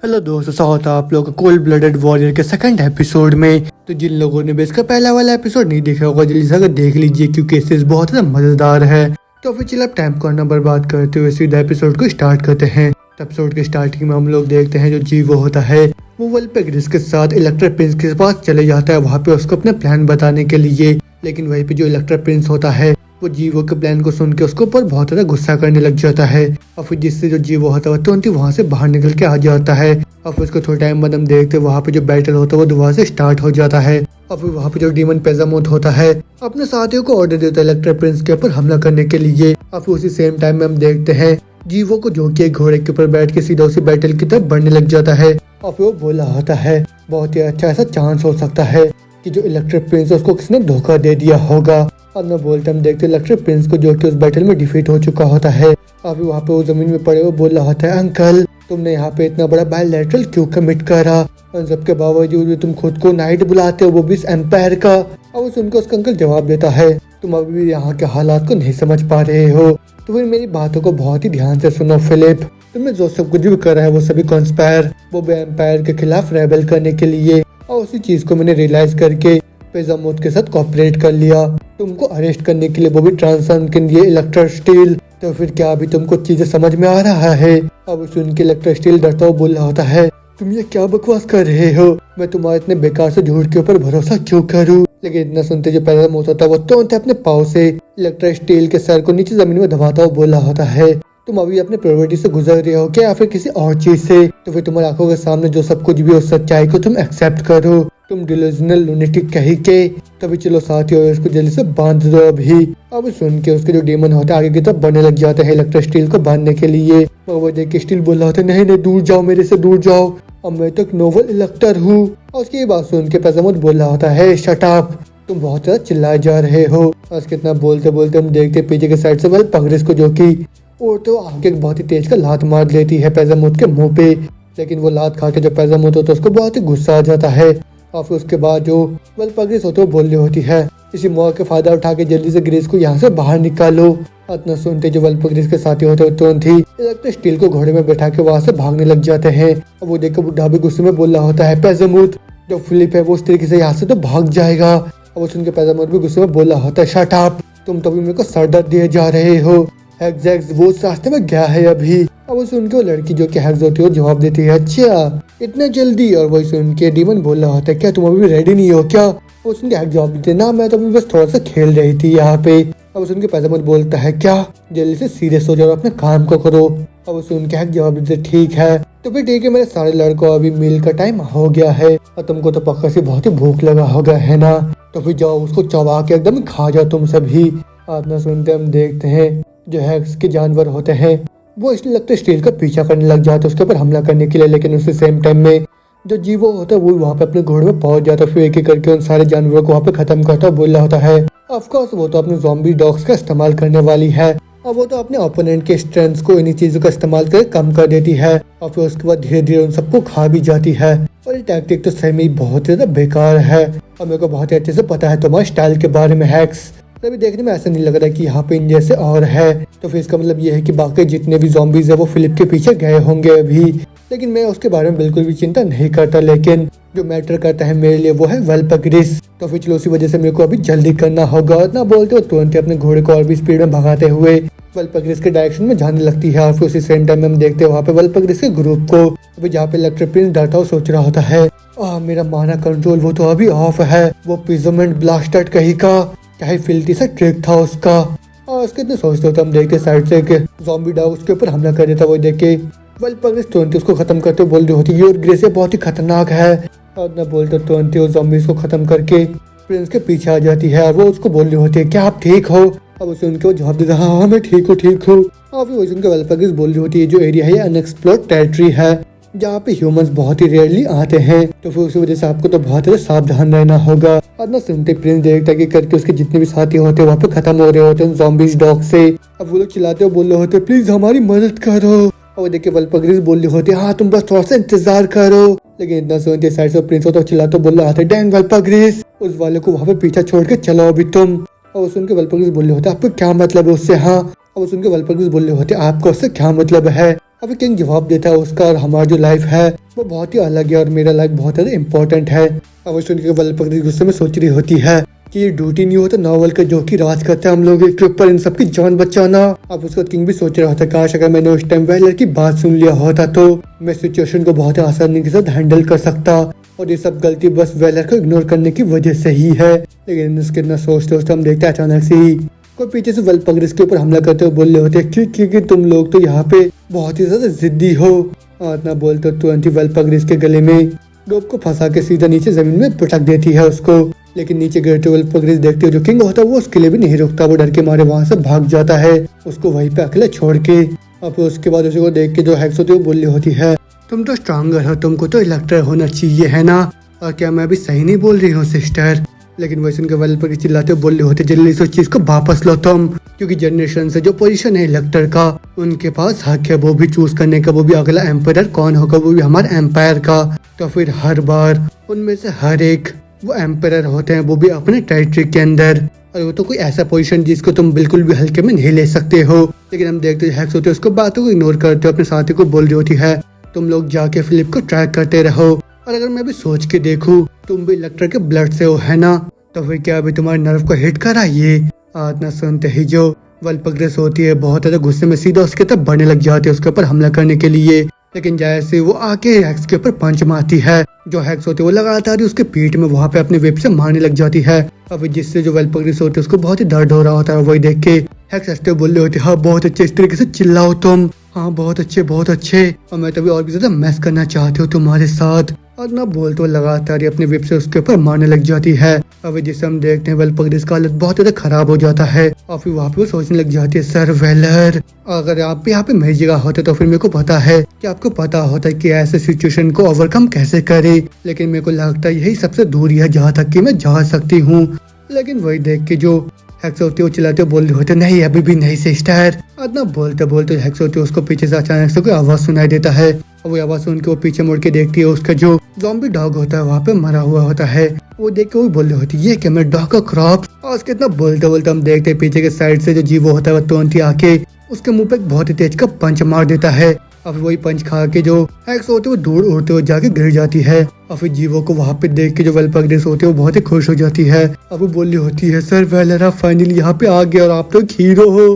Hello दोस्तों, स्वागत है आप लोग कोल्ड ब्लडेड वॉरियर के सेकंड एपिसोड में। तो जिन लोगों ने भी इसका पहला वाला एपिसोड नहीं देखा होगा जल्दी से देख लीजिए, क्योंकि इससे बहुत ज़्यादा मजेदार है। तो फिर चलिए अब टाइम को ना बर्बाद करते हुए सीधा एपिसोड को स्टार्ट करते हैं। एपिसोड के स्टार्टिंग में हम लोग देखते हैं जो जीवो होता है वो वल्पेग्रिस के साथ इलेक्ट्रा प्रिंस के पास चले जाता है, वहाँ पे उसको अपने प्लान बताने के लिए। लेकिन वहीं पे जो इलेक्ट्रा प्रिंस होता है वो जीवो के प्लान को सुन के उसके ऊपर बहुत ज्यादा गुस्सा करने लग जाता है, और फिर जिससे जो जीवो होता है तुरंत ही वहाँ से बाहर निकल के आ जाता है। और फिर उसको थोड़ा टाइम बाद हम देखते हैं वहाँ पे जो बैटल होता है वो दोबारा से स्टार्ट हो जाता है। और फिर वहाँ पे जो डीमन पेजामोथ होता है अपने साथियों को ऑर्डर देता है इलेक्ट्रा प्रिंस के ऊपर हमला करने के लिए। और फिर उसी सेम टाइम में हम देखते हैं जीवो को जो कि घोड़े के ऊपर बैठ के सीधा उसी बैटल की तरफ बढ़ने लग जाता है। और फिर वो बोला होता है बहुत ही अच्छा ऐसा चांस हो सकता है कि जो इलेक्ट्रिक प्रिंस उसको किसने धोखा दे दिया होगा। और न बोलते हम देखते इलेक्ट्रिक प्रिंस को जो कि उस बैटल में डिफीट हो चुका होता है। अभी वहाँ पे वो जमीन में पड़े हुए बोल रहा होता है अंकल तुमने यहाँ पे इतना बड़ा बायलैटरल क्यों कमिट करा, और सबके बावजूद भी तुम खुद को नाइट बुलाते हो, वो भी एम्पायर का। और सुनकर उसका अंकल जवाब देता है तुम अभी भी यहाँ के हालात को नहीं समझ पा रहे हो, तो फिर मेरी बातों को बहुत ही ध्यान से सुनो फिलिप। तुमने जो सब कुछ भी करा है वो सभी कॉन्स्पायर वो भी एम्पायर के खिलाफ रेबल करने के लिए, और उसी चीज को मैंने रियलाइज करके पेजामोथ के साथ कोऑपरेट कर लिया तुमको अरेस्ट करने के लिए, वो भी ट्रांसन के लिए इलेक्ट्रा स्टील। तो फिर क्या अभी तुमको चीजें समझ में आ रहा है। अब सुन के इलेक्ट्रा स्टील डरता हुआ बोल रहा होता है तुम ये क्या बकवास कर रहे हो, मैं तुम्हारे इतने बेकार से झूठ के ऊपर भरोसा क्यों करूं। लेकिन इतना सुनते जो पेजामोथ होता है वो तुरंत अपने पाँव से इलेक्ट्रा स्टील के सर को नीचे जमीन में दबाता हुआ बोल रहा होता है तुम अभी अपने प्योरिटी से गुजर रहे हो क्या, या फिर किसी और चीज से। तो फिर तुम्हारी आंखों के सामने जो सब कुछ भी उस सच्चाई को तुम एक्सेप्ट करो, तुम डिल्यूजनल लूनेटिक कहीं के। तभी चलो साथियों इसको जल्दी से बांध दो अभी। अब सुन के उसके जो डेमन होता है आगे की तरफ बढ़ने लग जाते हैं इलेक्ट्रा स्टील को बांधने के लिए। वो देख के स्टील बोल रहा होता है नहीं नहीं दूर जाओ, मेरे से दूर जाओ, अब मैं तो नोवल इलेक्टर हूँ। और उसकी बात सुन के पेजामोथ बोल रहा होता है शट अप, तुम बहुत ज्यादा चिल्लाए जा रहे हो। और कितना बोलते बोलते हम देखते पीछे के साइड से वल्पेग्रिस को जो की और तो आगे बहुत ही तेज का लात मार लेती है पेजामोथ के मुंह पे। लेकिन वो लात खा के जो पेजामोथ होता है उसको बहुत ही गुस्सा आ जाता है। और फिर उसके बाद जो वल्पेग्रिस होते वो बोल रही होती है इसी मौके का फायदा उठा के जल्दी से ग्रेस को यहाँ से बाहर निकालो। इतना सुनते जो वल्पेग्रिस के साथी होते हैं तुरंत ही इलेक्ट्रा स्टील को घोड़े में बैठा के वहाँ से भागने लग जाते हैं। और वो देख के बुढ़ा भी गुस्से में बोल रहा होता है पेजामोथ जो फिलिप है वो उस तरीके से यहाँ से तो भाग जाएगा। और वो सुन के पेजामोथ भी गुस्से में बोल रहा होता है शट अप, तुम तो अभी मेरे को सर दर्द दिए जा रहे हो, हेक्स वो उस रास्ते में गया है अभी। अब वो सुन के वो लड़की जो कि हेक्स होती है वो जवाब देती है अच्छा इतना जल्दी। और वही सुन के डीमन बोल रहा होता है क्या तुम अभी भी रेडी नहीं हो क्या। वो सुन के हेक्स जवाब देते ना मैं तो अभी बस थोड़ा सा खेल रही थी यहाँ पे। अब सुन के पेजामोथ बोलता है क्या जल्दी से सीरियस हो जाओ अपने काम को करो। अब वो सुन के हेक्स जवाब देते ठीक है। तो फिर ठीक है मेरे सारे लड़कों अभी मील का टाइम हो गया है और तुमको तो पक्का से बहुत ही भूख लगा होगा है ना, तो फिर जाओ उसको चबा के एकदम खा जाओ तुम सभी। इतना सुनते हम देखते हैं जो हेक्स के जानवर होते हैं वो इसलिए लगता है स्टील का पीछा करने लग जाते उसके ऊपर हमला करने के लिए। लेकिन उसी सेम टाइम में जो जीवो होता है वो वहाँ पे अपने घोड़े में पहुंच जाता है, फिर एक एक करके उन सारे जानवरों को वहाँ पे खत्म करता है। बोल रहा होता है ऑफ कोर्स वो तो अपने ज़ॉम्बी डॉग्स का इस्तेमाल करने वाली है और वो तो अपने ओपोनेंट के स्ट्रेंथ को इन्हीं चीजों का इस्तेमाल कर कम कर देती है, और फिर उसके बाद धीरे धीरे उन सबको खा भी जाती है। और ये टैक्टिक तो सही में बहुत ज्यादा बेकार है और मेरे को बहुत ही अच्छे से पता है तुम्हारे स्टाइल के बारे में हैक्स। अभी देखने में ऐसा नहीं लग रहा कि यहाँ पे इन जैसे और है, तो फिर इसका मतलब ये है कि बाकी जितने भी ज़ॉम्बीज है वो फिलिप के पीछे गए होंगे अभी। लेकिन मैं उसके बारे में बिल्कुल भी चिंता नहीं करता, लेकिन जो मैटर करता है मेरे लिए वो है वल्पेग्रिस। तो फिर चलो उसी वजह से मेरे को अभी जल्दी करना होगा। इतना बोलते हो तुरंत अपने घोड़े को और भी स्पीड में भगाते हुए वल्पेग्रिस के डायरेक्शन में जाने लगती है। और फिर उसी सेम टाइम में हम देखते हैं वहाँ पे वल्पेग्रिस के ग्रुप को अभी जहाँ पे इलेक्ट्रिक प्रिंस डरता हुआ सोच रहा होता है मेरा माना कंट्रोल वो तो अभी ऑफ है, वो पिजमेंट ब्लास्टर कहीं का क्या ही फिल्टी सा ट्रिक था उसका। और उसके इतने सोचते होते हम देखते साइड से ज़ॉम्बी डॉग उसके ऊपर हमला कर देता, वो देख के वल्पेग्रिस तुरंत उसको खत्म करते बोल रही होती है और ग्रेस बहुत ही खतरनाक है। और न बोलते तुरंत उस ज़ॉम्बीज़ को खत्म करके प्रिंस के पीछे आ जाती है और वो उसको बोल रही होती है क्या आप ठीक हो। अब उसे उनके वो जवाब देता हाँ मैं ठीक हूँ ठीक हूँ। और फिर उनके वल्पेग्रिस बोल रही होती है जो एरिया है अनएक्सप्लोर्ड टेरिटरी है जहाँ पे ह्यूमंस बहुत ही रेयरली आते हैं, तो फिर उसी वजह से आपको तो बहुत ज्यादा सावधान रहना होगा। और ना सुनते प्रिंस देखता कि करके उसके जितने भी साथी होते हैं वहाँ पे खत्म हो रहे होते हैं ज़ॉम्बीज डॉग से। अब वो लोग चिल्लाते हुए बोल रहे होते प्लीज हमारी मदद करो। और देख के वल्पेग्रिस बोल रहे होते हाँ तुम बस थोड़ा सा इंतजार करो। लेकिन इतना सुनते साइड से प्रिंस होता चिल्लाते बोल रहा था डैंग वल्पेग्रिस उस वाले को वहाँ पे पीछा छोड़ के चलो अभी तुम। और सुन के वल्पेग्रिस बोल रहे होते आपको क्या मतलब है उससे। हाँ और सुन के वल्पेग्रिस बोल रहे होते आपको उससे क्या मतलब है। अभी किंग जवाब देता है उसका, और हमारा जो लाइफ है वो बहुत ही अलग है और मेरा लाइफ बहुत ज़्यादा इंपॉर्टेंट है। अब सुन के वल्पग्रिस गुस्से में सोच रही होती है कि ये ड्यूटी नहीं होता नॉवल का जो कि राज करता है हम लोग के ऊपर, इन सबकी जान बचाना। अब उसका किंग भी सोच रहा होता है काश अगर मैंने उस टाइम वेलर की बात सुन लिया होता तो मैं सिचुएशन को बहुत आसानी के साथ हैंडल कर सकता, और ये सब गलती बस वेलर को इग्नोर करने की वजह से ही है। लेकिन उसके इतना सोचते हम देखते हैं अचानक से ही कोई पीछे से वल्पग्रिस के ऊपर हमला करते हुए बोल रहे होते हैं क्योंकि तुम लोग तो यहाँ पे बहुत ही ज्यादा जिद्दी हो। इतना बोलते हो तुरंत ही वल्पग्रिस के गले में रोप को फंसा के सीधा नीचे जमीन में पटक देती है उसको। लेकिन नीचे गिरते वल्पग्रिस देखते हो जो किंग होता है वो उसके लिए भी नहीं रुकता, वो डर के मारे वहां से भाग जाता है उसको वहीं पे अकेले छोड़ के। अब उसके बाद उसी को देख के जो हेक्स होती है वो बोल रही होती है तुम तो स्ट्रांगर हो, तुमको तो इलेक्टर होना चाहिए है ना, और क्या मैं अभी सही नहीं बोल रही हूँ सिस्टर। लेकिन वैसे उनके वल्पग्रिस चिल्लाते बोल रहे होते जल्दी से उस चीज को वापस लो तुम, क्योंकि जनरेशन से जो पोजीशन है इलेक्टर का उनके पास हक है वो भी चूज करने का, वो भी अगला एम्पायर कौन होगा, वो भी हमारे एम्पायर का। तो फिर हर बार उनमें से हर एक वो एम्पायर होते हैं, वो भी अपने टेरिटरी के अंदर, और वो तो कोई ऐसा पोजीशन जिसको तुम बिल्कुल भी हल्के में नहीं ले सकते हो। लेकिन हम देखते हैं हेक्स होते हैं उसको बातों को इग्नोर करते हो, अपने साथी को बोल रही होती है तुम लोग जाके फिलिप को ट्रैक करते रहो, और अगर मैं भी सोच के देखूं तुम भी इलेक्टर के ब्लड से हो है ना, तो फिर क्या अभी तुम्हारे नर्व को हिट करा ये। इतना सुनते ही जो वल्पग्रिस होती है बहुत ज्यादा गुस्से में सीधा उसके तरफ बढ़ने लग जाती है उसके ऊपर हमला करने के लिए। लेकिन जैसे वो आके हेक्स के ऊपर पंच मारती है, जो हेक्स होती है वो लगातार ही उसके पीठ में वहाँ पे अपने विप से मारने लग जाती है। अब जिससे जो वल्पग्रिस होती है उसको बहुत ही दर्द हो रहा होता है। वही देख के हेक्स हंसते बोल रहे होते हाँ बहुत अच्छे, इस तरीके से चिल्लाओ तुम, हाँ बहुत अच्छे बहुत अच्छे, और मैं तो भी और भी ज्यादा मैस करना चाहती हूँ तुम्हारे साथ। और ना बोलते लगातार अपने विप से उसके ऊपर मारने लग जाती है। अब जिसे हम देखते हैं वल्पग्रिस का हालत बहुत ज्यादा खराब हो जाता है, और फिर वहाँ पे वो सोचने लग जाती है सर वेलर अगर आप भी यहाँ पे मेरी जगह होते तो फिर मेरे को पता है कि आपको पता होता है कि ऐसे सिचुएशन को ओवरकम कैसे करे, लेकिन मेरे को लगता है यही सबसे दूरी है जहाँ तक कि मैं जा सकती हूँ। लेकिन वही देख के जो हेक्स होती है वो चिल्लाते बोल रहे होते नहीं अभी भी नहीं सिस्टर। इतना बोलते बोलते हेक्स होती है उसको पीछे से अचानक से कोई आवाज सुनाई देता है, और वो आवाज सुन के वो पीछे मुड़ के देखती है उसका जो ज़ॉम्बी डॉग होता है वहाँ पे मरा हुआ होता है। वो देख के वो बोल रही होती है ये क्या मेरा डॉग का क्रॉप, और उसके इतना बोलते बोलते हम देखते हैं पीछे के साइड से जो जीवो होता है वो तुरंत ही आके उसके मुंह पे एक बहुत ही तेज का पंच मार देता है। और वही पंच खा के जो हेक्स होते वो दूर उड़ते हुए जाके गिर जाती है, और फिर जीवो को वहाँ पे देख के जो वल्पग्रिस होते हैं वो बहुत ही खुश हो जाती है। अब वो बोल रही होती है सर वेलर आप फाइनली यहाँ पे आ गए और आप तो एक हीरो हो।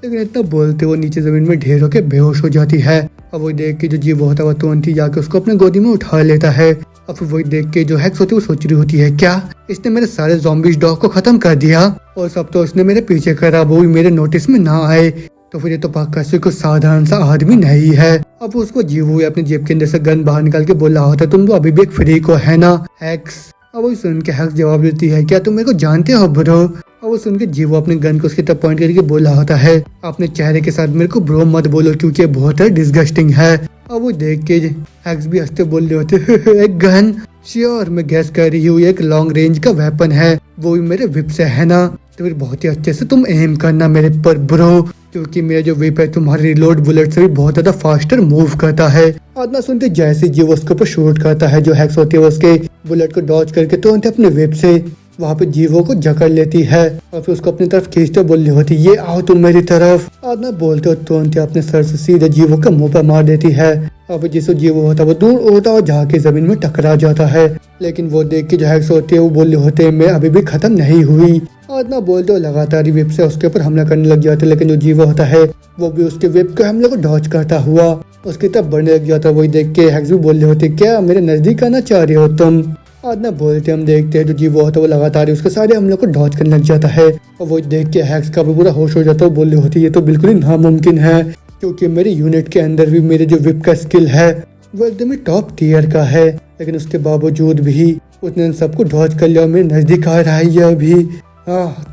लेकिन इतना बोलते वो नीचे जमीन में ढेर होके बेहोश हो जाती है। अब वही देख के जो जीवो होता है वो तुरंत ही जाके उसको अपने गोदी में उठा लेता है। और फिर वही देख के जो हेक्स होती है वो सोच रही होती है क्या इसने मेरे सारे ज़ॉम्बीज डॉग को खत्म कर दिया, और सब तो उसने मेरे पीछे करा, वो भी मेरे नोटिस में ना आए, तो फिर ये तो पक्का से कोई साधारण सा आदमी नहीं है। अब उसको जीवो अपने जेब के अंदर से गन बाहर निकाल के बोला होता तुम तो अभी भी एक फ्री को है ना हेक्स। अब वो सुन के हेक्स जवाब देती है क्या तुम मेरे को जानते हो ब्रो। और वो सुन के जीवो अपने गन को उसकी तरफ पॉइंट करके बोला होता है अपने चेहरे के साथ मेरे को ब्रो मत बोलो क्योंकि ये बहुत डिस्गस्टिंग है। और वो देख के हेक्स भी हंसते बोल रहे होते एक गन, श्योर मैं गैस कर रही हूँ एक लॉन्ग रेंज का वेपन है, वो भी मेरे विप से है ना, तो फिर बहुत ही अच्छे से तुम एम करना मेरे पर ब्रो, क्योंकि मेरा जो विप है तुम्हारे रिलोड बुलेट से भी बहुत ज्यादा फास्टर मूव करता है। और ना सुनते जैसे जीवो उसके ऊपर शूट करता है जो हेक्स होती है उसके बुलेट को डॉज करके तुरंत अपने विप से वहाँ पे जीवो को जकड़ लेती है, और फिर उसको अपनी तरफ खींचते बोल रही होती ये आओ तुम मेरी तरफ। और ना बोलते हो तुरंत अपने सर से सीधे जीवो के मुंह पर मार देती है, और फिर जिससे जीवो होता है वो दूर उड़ता और जाके जमीन में टकरा जाता है। लेकिन वो देख के जो हेक्स होती है वो बोल रहे होते मैं अभी भी खत्म नहीं हुई, और ना बोलते हो लगातार ही वेब से उसके ऊपर हमला करने लग जाते, लेकिन जो जीवो होता है वो भी उसके वेब के हमले को डॉज करता हुआ उसकी तरफ बढ़ने लग जाता है। वही देख के हेक्स भी बोल रहे होते क्या मेरे नजदीक आना चाह रहे हो तुम। और ना बोलते हम देखते हैं जो जीवो होता है वो लगातार उसके सारे हमलों को डॉज करने लग जाता है, और वो देख के हेक्स का भी पूरा होश हो जाता है। बोल रही होती ये तो बिल्कुल ही नामुमकिन है, क्योंकि मेरे यूनिट के अंदर भी मेरे जो विप का स्किल है वो एकदम ही टॉप टियर का है, लेकिन उसके बावजूद भी उसने सबको डॉज कर लिया और मेरे नजदीक आ रहा है ये अभी।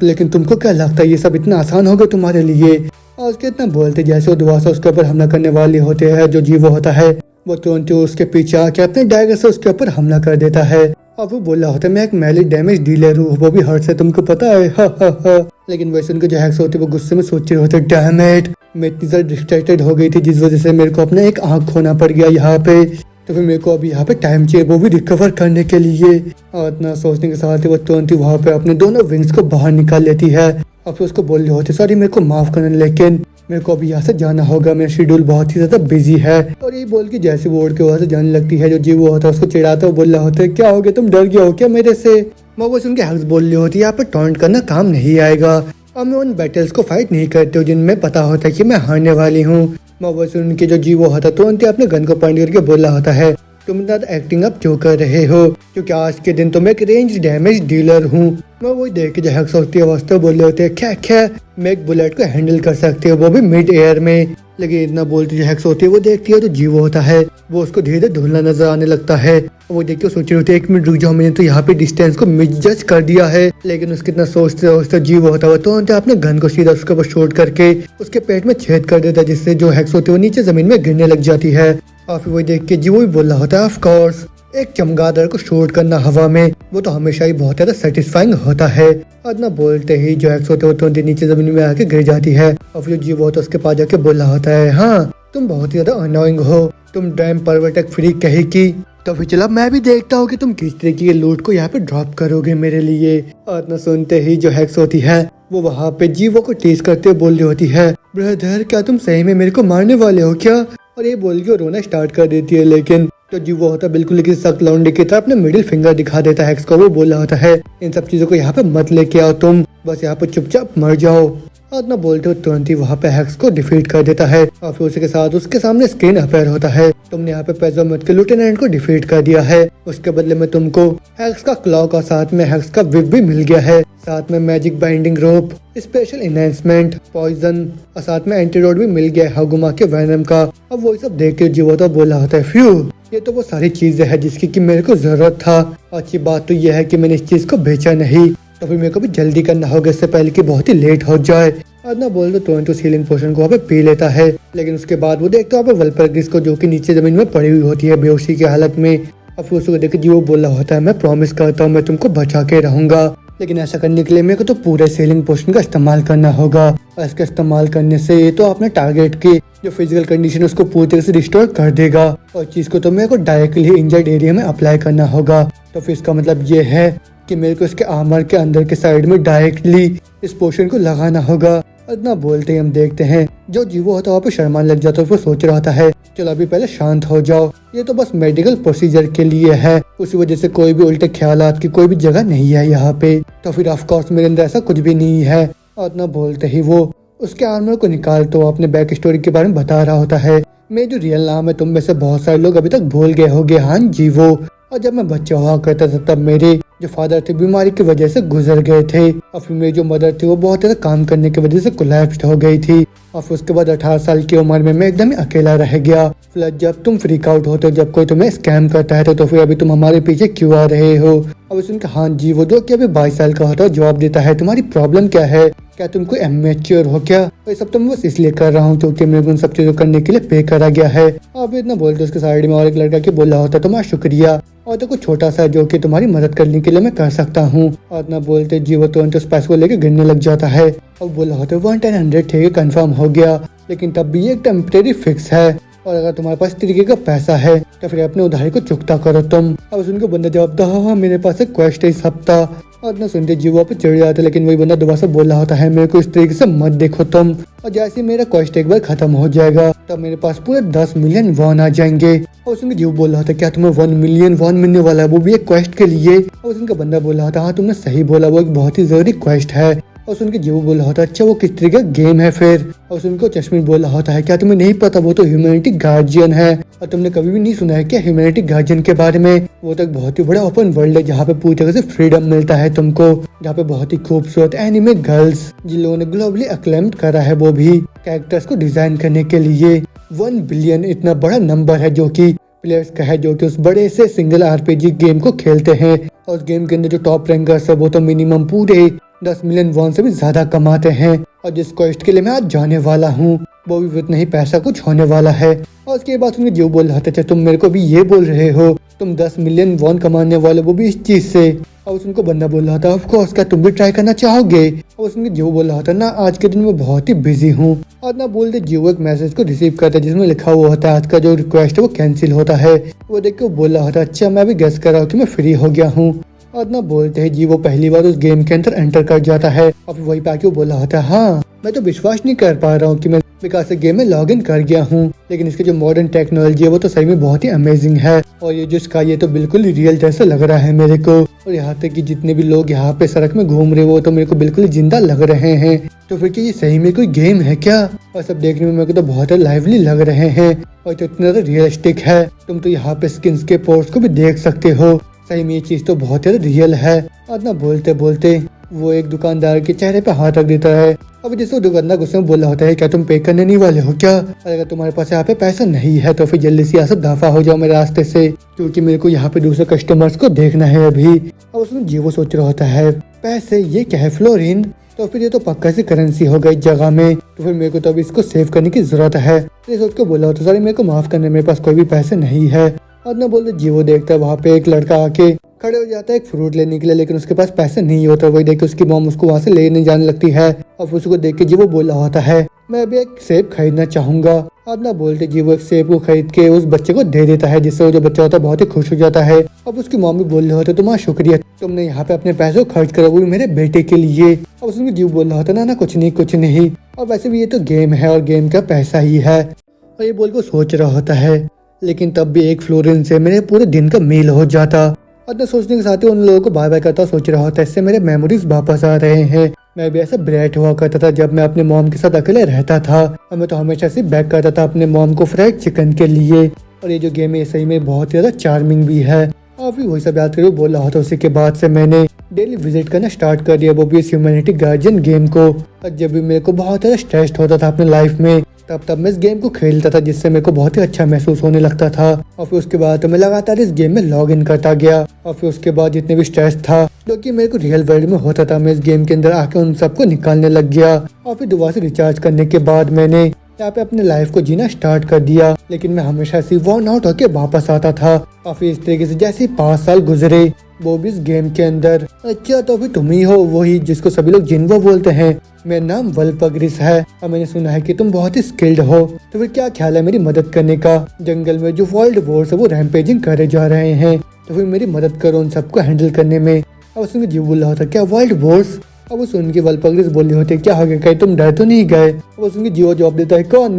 लेकिन तुमको क्या लगता है ये सब इतना आसान होगा तुम्हारे लिए। और उसके इतना बोलते जैसे वो दोबारा उसके ऊपर हमला करने वाले होते हैं, जो जीवो होता है वो तुरंत उसके पीछे आके अपने डैगर से उसके ऊपर हमला कर देता है। और वो बोला होता है मैं एक मैली डैमेज डीलर हूँ, वो भी हर्ट से, तुमको पता है हा। लेकिन वैसे उनके जो हैक्स होते वो गुस्से में सोच रहे होते डैम इट, मैं इतनी ज्यादा डिस्ट्रैक्टेड हो गई थी जिस वजह से मेरे को अपना एक आँख खोना पड़ गया यहाँ पे, तो फिर मेरे को अभी यहाँ पे टाइम चाहिए वो भी रिकवर करने के लिए। और इतना सोचने के साथ ही वो तुरंत ही वहाँ पे अपने दोनों विंग्स को बाहर निकाल लेती है, और फिर उसको बोल रहे होते सॉरी मेरे को माफ करना, लेकिन मेरे को अभी यहाँ से जाना होगा, मेरा शेड्यूल बहुत ही ज्यादा बिजी है। और यही बोल के जैसे वो उड़ के वहाँ से जाने लगती है, जो जीवो होता है उसको चिढ़ाता हुआ बोल रहा होता है, क्या हो गया, तुम डर गया हो क्या मेरे से। वो सुन के हक्स बोल रही होती है, यहाँ पे टॉन्ट करना काम नहीं आएगा और मैं उन बैटल्स को फाइट नहीं करती हूँ जिनमें पता होता है कि मैं हारने वाली हूँ। वो सुन के जो जीवो होता है तुरंत ही अपने गन को पॉइंट करके बोल रहा होता है, तुम इतना एक्टिंग अब क्यों कर रहे हो, क्योंकि आज के दिन तो मैं एक रेंज डैमेज डीलर हूँ। मैं वही देख के जो हक्स होती है वास्तव बोल रहे होते हैं, क्या क्या मैं एक बुलेट को हैंडल कर सकती हूँ, वो भी मिड एयर में। लेकिन इतना बोलती जो हक्स होती है वो देखती है तो जीवो होता है वो उसको धीरे धीरे धुलना नजर आने लगता है। वो देख के सोच रही होती है, 1 मिनट रुक जाओ, मैंने तो यहाँ पे डिस्टेंस को मिसजज कर दिया है। लेकिन उसके इतना सोचते सोचते जीवो होता है तो अपने गन को सीधा उसके ऊपर शूट करके उसके पेट में छेद कर देता है, जिससे जो हक्स होती है वो नीचे जमीन में गिरने लग जाती है। और फिर वही देख के जीवो भी बोल रहा होता है, ऑफ कोर्स एक चमगादड़ को शूट करना हवा में वो तो हमेशा ही बहुत ज्यादा सेटिस्फाइंग होता है। इतना बोलते ही जो हक्स होते हैं नीचे जमीन में आके गिर जाती है। और फिर जीवो होता है उसके पास जाके बोल रहा होता है, हाँ तुम बहुत ही ज्यादा अनोइंग हो, तुम डैम परवर्टक फ्री कही की। तो फिर चलो मैं भी देखता हूँ कि तुम किस तरीके के लूट को यहाँ पे ड्रॉप करोगे मेरे लिए। और इतना सुनते ही जो हक्स होती है वो वहाँ पे जीवो को टीज करते हुए बोल रही होती है, ब्रदर क्या तुम सही में मेरे को मारने वाले हो क्या। और ये बोल के रोना स्टार्ट कर देती है। लेकिन तो जीवो होता बिल्कुल लेकिन सख्त लौंडे की तरह अपने मिडिल फिंगर दिखा देता है हक्स को। वो बोल रहा होता है, इन सब चीजों को यहाँ पे मत लेके आओ, तुम बस यहाँ पे चुपचाप मर जाओ। और इतना बोलते हुए तुरंत ही वहाँ पे हक्स को डिफीट कर देता है। और फिर उसी के साथ उसके सामने स्क्रीन अपेयर होता है, तुमने यहाँ पे पेजोमेट के लेफ्टिनेंट को डिफीट कर दिया है, उसके बदले में तुमको हक्स का क्लॉक और साथ में हक्स का विप भी मिल गया है, साथ में मैजिक बाइंडिंग रोप, स्पेशल इनहेंसमेंट, पॉइजन और साथ में एंटीडोट भी मिल गया है हगुमा के वेनम का। अब वो सब देख के जीवो तो बोला होता है, फ्यू ये तो वो सारी चीजें हैं जिसकी कि मेरे को जरूरत था। अच्छी बात तो यह है कि मैंने इस चीज को बेचा नहीं, तो फिर मेरे को भी जल्दी करना होगा इससे पहले कि बहुत ही लेट हो जाए। ना बोल तो तुरंत उस हीलिंग पोशन को वहाँ पे पी लेता है। लेकिन उसके बाद वो देखता है वहाँ पे वल्परग्रिस को जो कि नीचे जमीन में पड़ी हुई होती है बेहोशी की हालत में। और फिर उसको देख के जीवो बोल रहा होता है, मैं प्रॉमिस करता हूँ मैं तुमको बचा के रहूंगा, लेकिन ऐसा करने के लिए मेरे को तो पूरे सीलिंग पोशन का इस्तेमाल करना होगा। और इसका इस्तेमाल करने से ये तो अपने टारगेट की जो फिजिकल कंडीशन है उसको पूरी तरह से रिस्टोर कर देगा। और चीज को तो मेरे को डायरेक्टली इंजर्ड एरिया में अप्लाई करना होगा। तो फिर इसका मतलब ये है कि मेरे को इसके आर्मर के अंदर के साइड में डायरेक्टली इस पोशन को लगाना होगा। इतना बोलते ही हम देखते हैं जो जीवो होता है वहाँ पे शर्मान लग जाता है। वो सोच रहा है, चलो अभी पहले शांत हो जाओ, ये तो बस मेडिकल प्रोसीजर के लिए है, उसी वजह से कोई भी उल्टे ख्यालात की कोई भी जगह नहीं है यहाँ पे। तो फिर ऑफ कोर्स मेरे अंदर ऐसा कुछ भी नहीं है। और इतना बोलते ही वो उसके आर्मर को निकाल तो अपने बैक स्टोरी के बारे में बता रहा होता है, मेरा जो रियल नाम है तुम में से बहुत सारे लोग अभी तक भूल गए होंगे, हाँ जीवो। और जब मैं बच्चा हुआ करता था तब मेरे जो फादर थे बीमारी की वजह से गुजर गए थे, और फिर मेरी जो मदर थी वो बहुत ज्यादा काम करने की वजह से कोलैप्स हो गई थी। और फिर उसके बाद 18 साल की उम्र में मैं एकदम ही अकेला रह गया। प्लस जब तुम फ्रीक आउट होते हो जब कोई तुम्हें स्कैम करता है तो फिर अभी तुम हमारे पीछे क्यों आ रहे हो। अब सुनकर हाँ जीवो जो कि अभी 22 साल का होता है जवाब देता है, तुम्हारी प्रॉब्लम क्या है, क्या तुम कोई एमेच्योर हो क्या। ये सब तो मैं बस इसलिए कर रहा हूँ क्योंकि मेरे को उन सब चीजों करने के लिए पे करा गया है। अब इतना बोलते उसके साइड में और एक लड़का की बोला होता है, तुम्हारा शुक्रिया, और तो कुछ छोटा सा जो कि तुम्हारी मदद करने के लिए मैं कर सकता हूँ। और इतना बोलते जीवो तुरंत उस पैसे को लेके गिरने लग जाता है। और बोला होता है 110 ठीक है कंफर्म हो गया, लेकिन तब भी एक टेम्परेरी फिक्स है, और अगर तुम्हारे पास इस तरीके का पैसा है तो फिर अपने उधारी को चुकता करो तुम। अब उनको बंदा जवाब दो, हाँ मेरे पास एक क्वेस्ट है इस हफ्ता। और इतना सुनते जीवो पे चढ़ जाते, लेकिन वही बंदा दोबारा से बोल रहा होता है, मेरे को इस तरीके से मत देखो तुम, और जैसे मेरा क्वेस्ट एक बार खत्म हो जाएगा तब मेरे पास पूरे 10 मिलियन वॉन आ जाएंगे। और उसने जीवो बोल रहा था, क्या तुम्हें 1 मिलियन वॉन मिलने वाला है, वो भी एक क्वेस्ट के लिए। और उनका बंदा बोल रहा था, हाँ तुमने सही बोला, वो एक बहुत ही जरूरी क्वेस्ट है। और सुन के जीवो बोल रहा होता है, अच्छा वो किस तरीके का गेम है फिर। और उनको चश्मे बोल रहा होता है, क्या तुम्हें नहीं पता वो तो ह्यूमैनिटी गार्जियन है, और तुमने कभी भी नहीं सुना है क्या ह्यूमैनिटी गार्जियन के बारे में। वो तो एक बहुत ही बड़ा ओपन वर्ल्ड है जहाँ पे पूरी तरह से फ्रीडम मिलता है तुमको, जहाँ पे बहुत ही खूबसूरत एनिमे गर्ल्स जिन लोगों ने ग्लोबली अक्लेम्ड करा है वो भी कैरेक्टर्स को डिजाइन करने के लिए। 1 बिलियन इतना बड़ा नंबर है जो कि प्लेयर्स का है जो कि उस बड़े से सिंगल आरपीजी गेम को खेलते हैं। और उस गेम के अंदर जो टॉप रैंकर्स है वो तो मिनिमम पूरे 10 मिलियन वॉन से भी ज्यादा कमाते हैं। और जिस क्वेस्ट के लिए मैं आज जाने वाला हूँ वो भी उतना ही पैसा कुछ होने वाला है। और उसके बाद उन्हें जो बोल रहा था, तुम मेरे को भी ये बोल रहे हो तुम 10 मिलियन वॉन कमाने वाले, वो भी इस चीज से। और उनको बंदा बोल रहा था, ऑफ कोर्स क्या तुम भी ट्राई करना चाहोगे। और उसने जो बोल रहा था, ना आज के दिन मैं बहुत ही बिजी हूँ। और ना बोलते जीवो एक मैसेज को रिसीव करता है जिसमें लिखा हुआ होता है आज का जो रिक्वेस्ट है वो कैंसिल होता है। वो देख के बोल रहा था, अच्छा मैं भी गेस कर रहा हूँ कि मैं फ्री हो गया हूँ। और ना बोलते है जीवो पहली बार उस गेम के अंदर एंटर कर जाता है। और वही पे आके वो बोला होता है, हाँ मैं तो विश्वास नहीं कर पा रहा हूँ कि मैं फिर से गेम में लॉग इन कर गया हूँ। लेकिन इसकी जो मॉडर्न टेक्नोलॉजी है वो तो सही में बहुत ही अमेजिंग है। और ये जो स्काई है तो बिल्कुल रियल जैसा लग रहा है मेरे को। और यहाँ तक कि जितने भी लोग यहाँ पे सड़क में घूम रहे वो तो मेरे को बिल्कुल जिंदा लग रहे हैं। तो फिर ये सही में कोई गेम है क्या? और सब देखने में मेरे को तो बहुत लाइवली लग रहे हैं और तो इतना तो रियलिस्टिक है। तुम तो यहाँ पे स्किन्स के पोर्स को भी देख सकते हो। सही में ये चीज तो बहुत ही रियल है। और ना बोलते बोलते वो एक दुकानदार के चेहरे पे हाथ रख देता है। अब जिसको दुकानदार गुस्से में बोल रहा होता है, क्या तुम पे करने नहीं वाले हो क्या? और अगर तुम्हारे पास यहाँ पे पैसा नहीं है तो फिर जल्दी से यहाँ से दफा हो जाओ मेरे रास्ते से, क्योंकि मेरे को यहाँ पे दूसरे कस्टमर्स को देखना है अभी। अब उसमें जीवो सोच रहा होता है, पैसे ये क्या है फ्लोरिन? तो फिर ये तो पक्का सी करेंसी होगा इस जगह में। तो फिर मेरे को तो अभी इसको सेव करने की जरूरत है। ये सोच के बोला होता, सॉरी मेरे को माफ करने, मेरे पास कोई भी पैसे नहीं है। और ना बोलते जीवो देखता है वहाँ पे एक लड़का आके खड़े हो जाता है एक फ्रूट लेने के लिए, लेकिन उसके पास पैसे नहीं होता। वही देख के उसकी मॉम उसको वहाँ से लेने जाने लगती है। और उसको देख के जीवो बोल रहा होता है, मैं अभी एक सेब खरीदना चाहूंगा। अब ना बोलते जीवो एक सेब को खरीद के उस बच्चे को दे देता है, जिससे वो जो बच्चा होता है बहुत ही खुश हो जाता है। अब उसकी मॉम भी बोल रहे होते, तुम्हारा शुक्रिया, तुमने यहाँ पे अपने पैसे को खर्च करा, वो भी मेरे बेटे के लिए। अब उसमें जीव बोल रहा होता ना कुछ नहीं कुछ नहीं, और वैसे भी ये तो गेम है और गेम का पैसा ही है। और ये बोल को सोच रहा होता है, लेकिन तब भी एक फ्लोरिन से मेरे पूरे दिन का मील हो जाता। और सोचने के साथ ही उन लोगों को बाय बाय करता सोच रहा होता है, इससे मेरे मेमोरीज वापस आ रहे हैं। मैं भी ऐसा ब्रेट हुआ करता था जब मैं अपने मॉम के साथ अकेले रहता था, और मैं तो हमेशा से बैक करता था अपने मॉम को फ्राइड चिकन के लिए। और ये जो गेम है सही में बहुत ज्यादा चार्मिंग भी है। और फिर वही सब याद कर बोल रहा था। उसी के बाद से मैंने डेली विजिट करना स्टार्ट कर दिया, वो भी इस ह्यूमैनिटी गार्जियन गेम को। और जब भी मेरे को बहुत ज्यादा स्ट्रेस्ड होता था अपने लाइफ में, तब मैं इस गेम को खेलता था, जिससे मेरे को बहुत ही अच्छा महसूस होने लगता था। और फिर उसके बाद तो मैं लगातार इस गेम में लॉग इन करता गया। और फिर उसके बाद जितने भी स्ट्रेस था जो कि मेरे को रियल वर्ल्ड में होता था, मैं इस गेम के अंदर आके उन सबको निकालने लग गया। और फिर दोबारा से रिचार्ज करने के बाद मैंने यहाँ पे अपने लाइफ को जीना स्टार्ट कर दिया। लेकिन मैं हमेशा से वॉर्न आउट होके वापस आता था। और फिर इस तरीके से जैसे 5 साल गुजरे, वो भी इस गेम के अंदर। अच्छा तो फिर तुम ही हो वही जिसको सभी लोग जिन्वो बोलते हैं। मेरा नाम वल्पग्रिस है और मैंने सुना है कि तुम बहुत ही स्किल्ड हो, तो फिर क्या ख्याल है मेरी मदद करने का? जंगल में जो वर्ल्ड वॉर्स है वो रैम्पेजिंग करे जा रहे हैं, तो फिर मेरी मदद करो उन सबको हैंडल करने में। अब उसने जीव बोल रहा था, क्या वर्ल्ड वॉर्स? अब वो सुन के वल्पग्रिस बोल रहे होते, क्या हो गया, कहीं तुम डर तो नहीं गए? अब उसने जीव जवाब देता है, कौन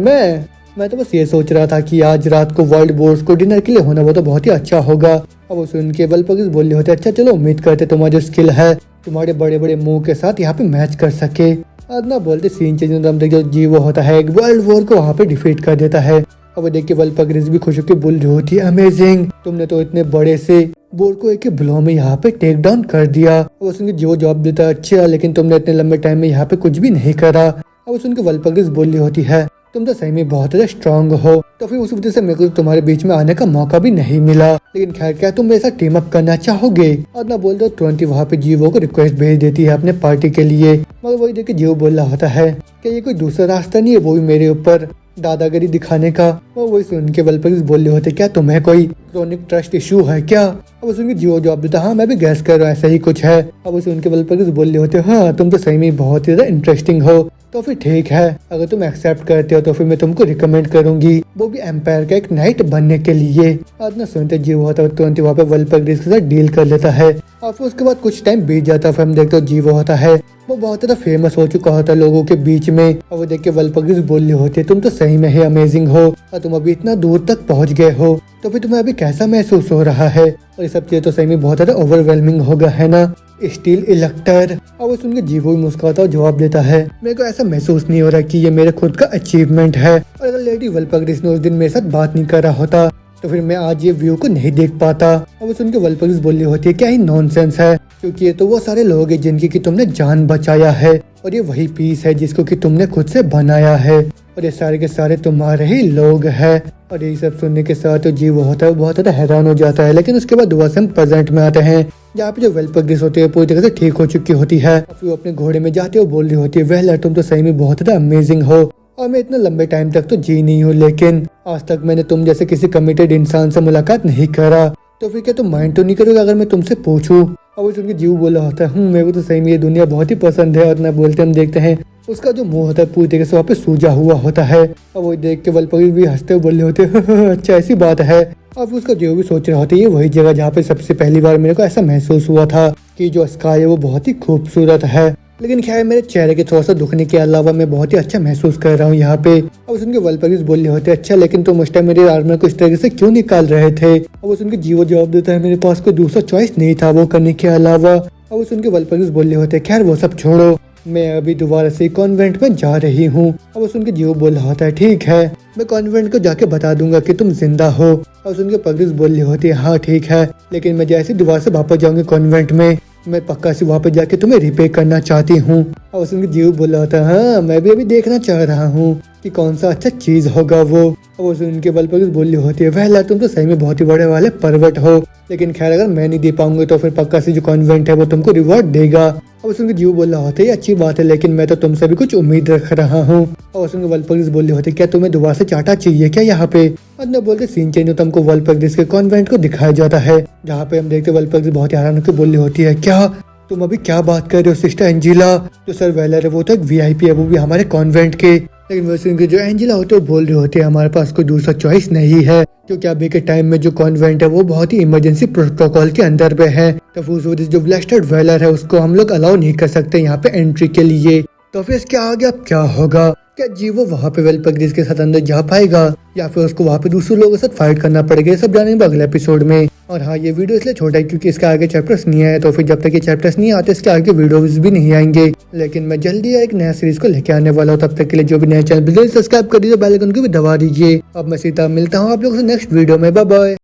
मैं तो बस ये सोच रहा था कि आज रात को वर्ल्ड वॉर्स को डिनर के लिए होना वो तो बहुत ही अच्छा होगा। अब वो सुन के वल्पग्रिस बोल रहे होते, अच्छा चलो उम्मीद करते तुम्हारा जो स्किल है तुम्हारे बड़े बड़े मुंह के साथ यहाँ पे मैच कर सके। आज ना बोलते सीन चेंज जो जीवो होता है एक वर्ल्ड वॉर को वहाँ पे डिफीट कर देता है। और वो देख के वल्पग्रिस भी खुश होकर बोल रही होती है, अमेजिंग, तुमने तो इतने बड़े से बोर को एक ब्लो में यहाँ पे टेक डाउन कर दिया। और उसने जीवो जवाब देता है, अच्छा लेकिन तुमने इतने लंबे टाइम में यहाँ पे कुछ भी नहीं करा। अब उस उनके वल्पग्रिस बोल रही होती है, तुम तो सही में बहुत ज्यादा स्ट्रांग हो, तो फिर उस वजह से मेरे को तुम्हारे बीच में आने का मौका भी नहीं मिला। लेकिन खैर क्या तुम मेरे साथ टीम अप करना चाहोगे? और ना बोल दो तुरंत ही वहाँ पे जीवो को रिक्वेस्ट भेज देती है अपने पार्टी के लिए। मगर वही देख के जीवो बोल रहा होता है कि ये कोई दूसरा रास्ता नहीं है, वो भी मेरे ऊपर दादागिरी दिखाने का। वो वही सुन के वल्पग्रिस बोल रहे होते, क्या तुम्हें कोई क्रोनिक ट्रस्ट इशू है क्या? अब उसके जीवो जवाब देता, हाँ मैं भी गैस कर रहा हूँ ऐसा ही कुछ है। अब उसे उनके वल्पग्रिस बोल रहे होते, हाँ तुम तो सही में बहुत ही ज्यादा इंटरेस्टिंग हो, तो फिर ठीक है, अगर तुम एक्सेप्ट करते हो तो फिर मैं तुमको रिकमेंड करूंगी, वो भी एम्पायर का एक नाइट बनने के लिए। आज ना सुनते जीवो होता है तुरंत वहाँ पे वल्पग्रिस के साथ डील कर लेता है। और फिर उसके बाद कुछ टाइम बीत जाता है, फिर हम देखते हो जीवो होता है वो बहुत ज्यादा फेमस हो चुका होता है लोगों के बीच में। और वो देख के वल्पग्रिस बोल रही होती है, तुम तो सही में ही अमेजिंग हो और तुम अभी इतना दूर तक पहुँच गए हो, तो फिर तुम्हें अभी कैसा महसूस हो रहा है? और ये सब चीजें तो सही में बहुत ज्यादा ओवरवेलमिंग होगा है ना, स्टील इलेक्टर। और वो सुन के जीवो भी मुस्कुराता और जवाब देता है, मेरे को ऐसा महसूस नहीं हो रहा कि ये मेरे खुद का अचीवमेंट है, और अगर लेडी वल्पग्रिस ने उस दिन मेरे साथ बात नहीं कर रहा होता तो फिर मैं आज ये व्यू को नहीं देख पाता। और वो सुन के वल्पग्रिस बोल रही होती है, क्या ही नॉनसेंस है, क्योंकि ये तो वो सारे लोग हैं जिनकी कि तुमने जान बचाया है, और ये वही पीस है जिसको कि तुमने खुद से बनाया है, और ये सारे के सारे तुम्हारे ही लोग हैं। और यही सब सुनने के साथ तो जीवो होता है बहुत ज्यादा हैरान हो जाता है। लेकिन उसके बाद दोबारा से हम प्रेजेंट में आते हैं, जहाँ पे जो वल्पग्रिस होती है पूरी तरह से ठीक हो चुकी होती है। फिर वो अपने घोड़े में जाते हुए बोल रही होती है, वेल तुम तो सही में बहुत ज्यादा अमेजिंग हो, और मैं इतना लंबे टाइम तक तो जी नहीं हूँ, लेकिन आज तक मैंने तुम जैसे किसी कमिटेड इंसान से मुलाकात नहीं करा, तो फिर क्या तुम माइंड तो नहीं करोगे अगर मैं तुमसे पूछूं? और वो सुन के जीव बोला होता है, मेरे को तो सही में ये दुनिया बहुत ही पसंद है। और ना बोलते हम देखते हैं उसका जो मुंह होता है पूरी तरीके से वहाँ पे सूजा हुआ होता है। और वो देख के वल्पग्रिस भी हंसते हुए बोले होते अच्छा ऐसी बात है। और उसका जो भी सोच रहा होता है ये वही जगह जहाँ पे सबसे पहली बार मेरे को ऐसा महसूस हुआ था कि जो स्काई है वो बहुत ही खूबसूरत है। लेकिन खैर मेरे चेहरे के थोड़ा सा दुखने के अलावा मैं बहुत ही अच्छा महसूस कर रहा हूँ यहाँ पे। अब उस उनके वलपरीज बोल रहे होते अच्छा लेकिन तुम उस टाइम मेरे आर्मर को इस तरीके से क्यों निकाल रहे थे। अब उस उनके जीवो जवाब देता है मेरे पास कोई दूसरा चॉइस नहीं था वो करने के अलावा। अब उस उनके वलपरीज बोल रहे होते खैर वो सब छोड़ो, मैं अभी दोबारा से कॉन्वेंट में जा रही हूँ। अब उस उनके जीवो बोल रहा होता है ठीक है, मैं कॉन्वेंट को जाके बता दूंगा कि तुम जिंदा हो। और उनके पगरिस बोल रही होती है हाँ ठीक है, लेकिन मैं जैसे दोबारा से वापस जाऊंगी कॉन्वेंट में मैं पक्का से वहाँ पे जाके तुम्हें रिपे करना चाहती हूँ। और उनके जीव बोल रहा था हाँ मैं भी अभी देखना चाह रहा हूँ कि कौन सा अच्छा चीज होगा वो। और उनके बल पर बोल रही होती है वह तुम तो सही में बहुत ही बड़े वाले परवट हो, लेकिन खैर अगर मैं नहीं दे पाऊंगी तो फिर पक्का से जो कॉन्वेंट है वो तुमको रिवॉर्ड देगा। और उनके जीव बोल रहा होता है अच्छी बात है, लेकिन मैं तो तुमसे भी कुछ उम्मीद रख रहा हूँ। और उनके वलपरिस बोल रहे होते क्या तुम्हें दोबारा से चाटा चाहिए क्या यहाँ पे। और बोलते सीन चेंज होता हमको वलपरिस के कॉन्वेंट को दिखाया जाता है, जहाँ पे हम देखते वलपरिस बहुत ही हैरान होकर बोल रही होती है क्या तुम अभी क्या बात कर रहे हो सिस्टर एंजिला, जो सर वेलर है वो तो एक वीआईपी है वो भी हमारे कॉन्वेंट के। लेकिन वैसे उनके जो एंजिला होते हैं वो बोल रहे होते हैं हमारे पास कोई दूसरा चॉइस नहीं है, क्योंकि अभी के टाइम में जो कॉन्वेंट है वो बहुत ही इमरजेंसी प्रोटोकॉल के अंदर पे है। तो उस वजह से जो ब्लास्टेड वेलर है उसको हम लोग अलाउ नहीं कर सकते यहाँ पे एंट्री के लिए। तो फिर इसके आगे अब क्या होगा, क्या जीवो वहाँ पे वेलपग्रिस के साथ अंदर जा पाएगा या फिर उसको वहाँ पे दूसरे लोगों के साथ फाइट करना पड़ेगा, ये सब जानेंगे अगले एपिसोड में। और हाँ ये वीडियो इसलिए छोटा है क्योंकि इसके आगे चैप्टर्स नहीं आए, तो फिर जब तक ये चैप्टर्स नहीं आते इसके आगे वीडियोज भी नहीं आएंगे। लेकिन मैं जल्दी एक नया सीरीज को लेके आने वाला हूँ, तब तक के लिए जो भी नया चैनल सब्सक्राइब कर दीजिए, बेल आइकन को भी दबा दीजिए। अब मैं सीधा मिलता हूँ आप लोगों से नेक्स्ट वीडियो में, बाय बाय।